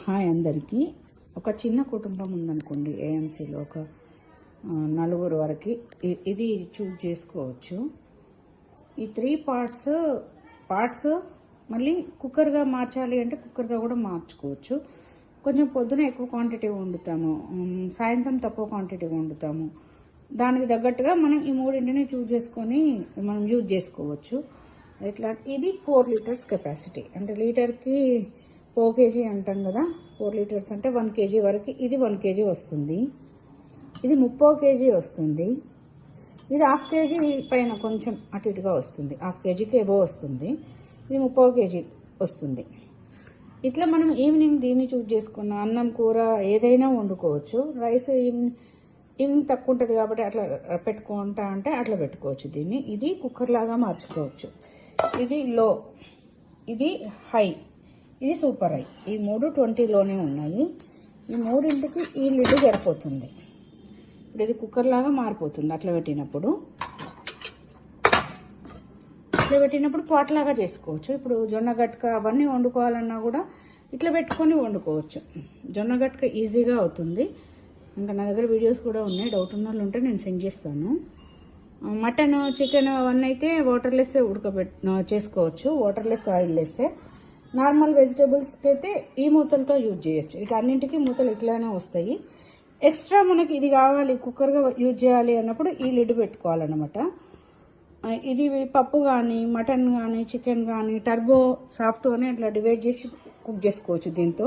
Hi అందరికీ. ఒక చిన్న కుటుంబం ఉందనుకోండి, ఏఎంసీలో ఒక నలుగురు వరకు ఇది చూజ్ చేసుకోవచ్చు. ఈ 3 పార్ట్స్ మళ్ళీ కుక్కర్గా మార్చాలి అంటే కుక్కర్గా కూడా మార్చుకోవచ్చు. కొంచెం పొద్దున ఎక్కువ క్వాంటిటీ వండుతాము, సాయంత్రం తక్కువ క్వాంటిటీ వండుతాము. దానికి తగ్గట్టుగా మనం ఈ మూడింటిని చూజ్ చేసుకొని మనం యూజ్ చేసుకోవచ్చు. ఇట్లా ఇది 4 లీటర్స్ కెపాసిటీ, అంటే లీటర్కి 4 kg అంటాం కదా. 4 లీటర్స్ అంటే 1 kg వరకు. ఇది 1 kg వస్తుంది. ఇది 30 kg వస్తుంది. ఇది 1/2 kg పైన కొంచెం అటు ఇటుగా వస్తుంది. 1/2 kgకి ఎబో వస్తుంది. ఇది 30 kg వస్తుంది. ఇట్లా మనం ఈవినింగ్ దీన్ని చూజ్ చేసుకున్న అన్నం కూర ఏదైనా వండుకోవచ్చు. రైస్ ఈవినింగ్ తక్కువ ఉంటుంది కాబట్టి అట్లా పెట్టుకుంటా అంటే అట్లా పెట్టుకోవచ్చు దీన్ని. ఇది కుక్కర్ లాగా మార్చుకోవచ్చు. ఇది లో, ఇది హై, ఇది సూపర్ హై. ఈ 3 20లోనే ఉన్నాయి. ఈ మూడింటికి ఈ లిడ్ సరిపోతుంది. ఇప్పుడు ఇది కుక్కర్ లాగా మారిపోతుంది. అట్లా పెట్టినప్పుడు పాట్ లాగా చేసుకోవచ్చు. ఇప్పుడు జొన్న గట్క అవన్నీ వండుకోవాలన్నా కూడా ఇట్లా పెట్టుకొని వండుకోవచ్చు. జొన్న గట్క ఈజీగా అవుతుంది. ఇంకా నా దగ్గర వీడియోస్ కూడా ఉన్నాయి, డౌట్ ఉన్న వాళ్ళు ఉంటే నేను సెండ్ చేస్తాను. మటన్ చికెన్ అవన్నీ అయితే వాటర్లెస్ చేసుకోవచ్చు, వాటర్లెస్ ఆయిల్ వేస్తే. నార్మల్ వెజిటేబుల్స్కి అయితే ఈ మూతలతో యూజ్ చేయొచ్చు. ఇట్లా అన్నింటికి మూతలు ఇట్లానే వస్తాయి. ఎక్స్ట్రా మనకి ఇది కావాలి కుక్కర్గా యూజ్ చేయాలి అన్నప్పుడు ఈ లిడ్ పెట్టుకోవాలన్నమాట. ఇది పప్పు కానీ మటన్ కానీ చికెన్ కానీ టర్బో సాఫ్ట్ అని అట్లా డివైడ్ చేసి కుక్ చేసుకోవచ్చు. దీంతో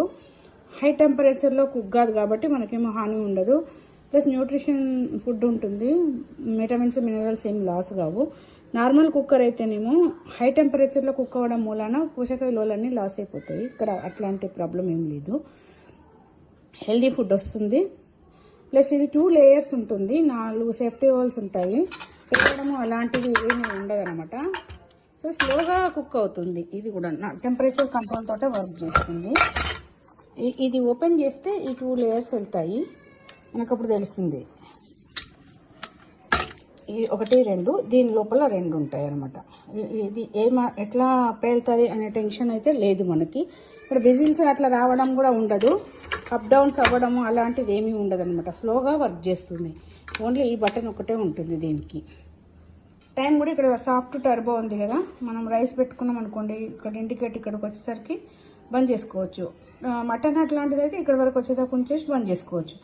హై టెంపరేచర్లో కుక్ కాదు కాబట్టి మనకేమో హాని ఉండదు. ప్లస్ న్యూట్రిషన్ ఫుడ్ ఉంటుంది, విటమిన్స్ మినరల్స్ ఏం లాస్ కావు. నార్మల్ కుక్కర్ అయితేనేమో హై టెంపరేచర్లో కుక్ అవ్వడం మూలాన పోషక విలువలన్నీ లాస్ అయిపోతాయి. ఇక్కడ అట్లాంటి ప్రాబ్లం ఏం లేదు, హెల్దీ ఫుడ్ వస్తుంది. ప్లస్ ఇది 2 లేయర్స్ ఉంటుంది, 4 సేఫ్టీ హోల్స్ ఉంటాయి. పెట్టడము అలాంటివి ఏమీ ఉండదన్నమాట. సో స్లోగా కుక్ అవుతుంది. ఇది కూడా టెంపరేచర్ కంట్రోల్ తోటే వర్క్ చేస్తుంది. ఇది ఓపెన్ చేస్తే ఈ 2 లేయర్స్ వెళ్తాయి, మనకు అప్పుడు తెలుస్తుంది. ఇది 1 2, దీని లోపల 2 ఉంటాయి అనమాట. ఇది ఎట్లా పేలుతుంది అనే టెన్షన్ అయితే లేదు మనకి. ఇక్కడ విజిల్స్ అట్లా రావడం కూడా ఉండదు, అప్ డౌన్స్ అవ్వడము అలాంటిది ఏమీ ఉండదు అనమాట. స్లోగా వర్క్ చేస్తుంది. ఓన్లీ ఈ బటన్ ఒకటే ఉంటుంది దీనికి. టైం కూడా ఇక్కడ సాఫ్ట్ టర్బో ఉంది కదా, మనం రైస్ పెట్టుకున్నాం అనుకోండి, ఇక్కడ ఇండికేట్ ఇక్కడికి వచ్చేసరికి బంద్ చేసుకోవచ్చు. మటన్ అట్లాంటిది అయితే ఇక్కడ వరకు వచ్చేదాకా ఉంచేసి బంద్ చేసుకోవచ్చు.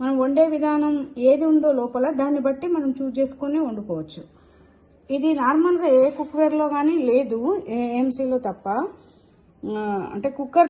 మనం వండే విధానం ఏది ఉందో లోపల దాన్ని బట్టి మనం చూజ్ చేసుకొని వండుకోవచ్చు. ఇది నార్మల్గా ఏ కుక్వేర్లో కానీ లేదు, ఏఎంసీలో తప్ప. అంటే కుక్కర్